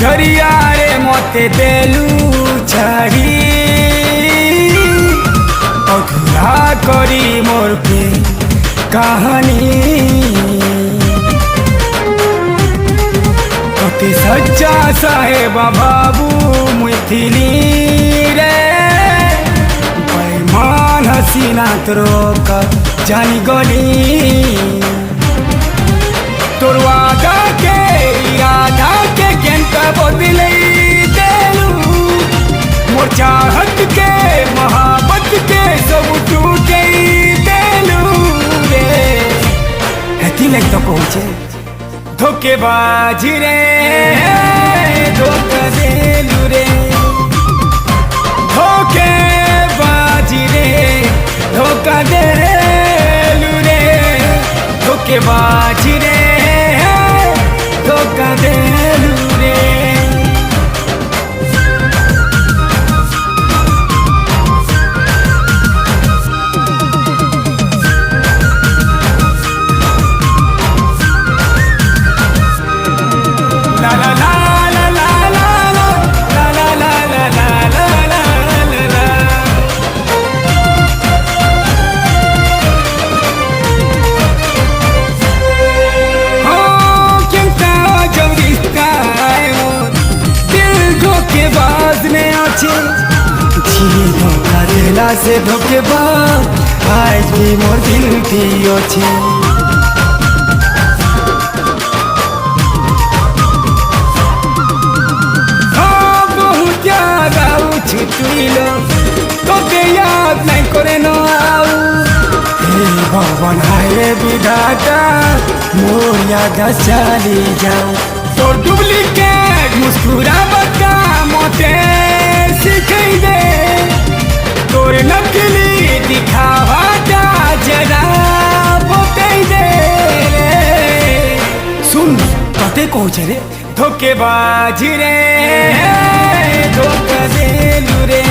झरिया रे मते देलू छाड़ी अधूरा करी मोर पे कहानी अति सच्चा साहेब बाबू मुथिली रे बेईमान हसीना तोर जानी गली तोर वादा के इरादा के केंता बदले देलू मोर चाहत के मोहब्बत के सब टूटे देलू रे हेती लग तो पहुंचे धोखेबाज रे धोखा देलू रे धोखेबाज रे धोखा देलू रे धोखेबाज रे धोखा देलू रे ला ला ला ला ला ला ला ला ला ला ला ला ला धोखा देला से धोखेबाज आज भी मोर दिल की अच्छे बहुत याद आउछ तुइलो तोके याद नहीं करे न आऊ हे भगवान हाय विधाता मोर याद चली जाऊ तोर डुप्लीकेट मुस्कुरा बता मोते सिखाई दे तोर नकली दिखावाटा जरा बताई दे रे सुन कते कहूचे रे धोखेबाज रे धोखा देलू रे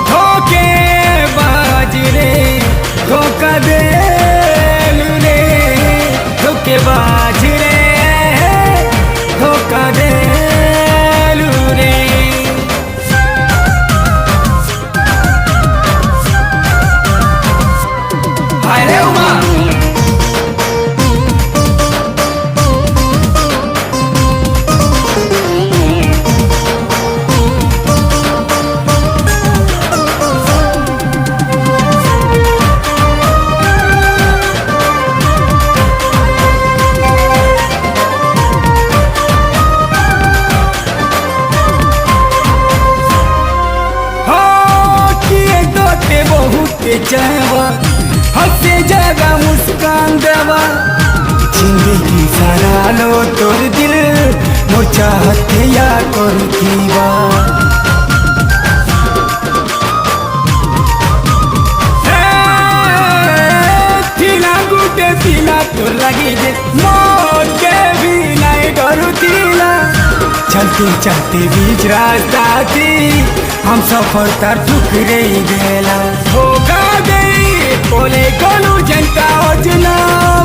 धोखेबाज रे धोखा देलू रे धोखेबाज रे धोखा देलू रे हाय रे उमा चाहवा हंसे जगह मुस्कान देवा जिंदगी सारा लो तोर दिल मोर चाहत या करतीवा थिला गुटे थिला तोर लगी जे मोर के भी नहीं डरतीला चलते चलते बीच रास्ता थी हम सफर तार ठुकरे गेला धोखा दे बोले गोलू जनता ओजना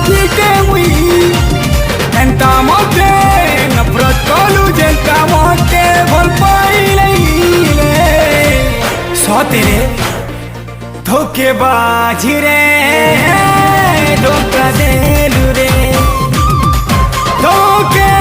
बीते हुई जनता मोते नफरत गोलू जनता मोते भल पाई ले सोते रे धोखेबाज रे धोखा देलू रे धोखे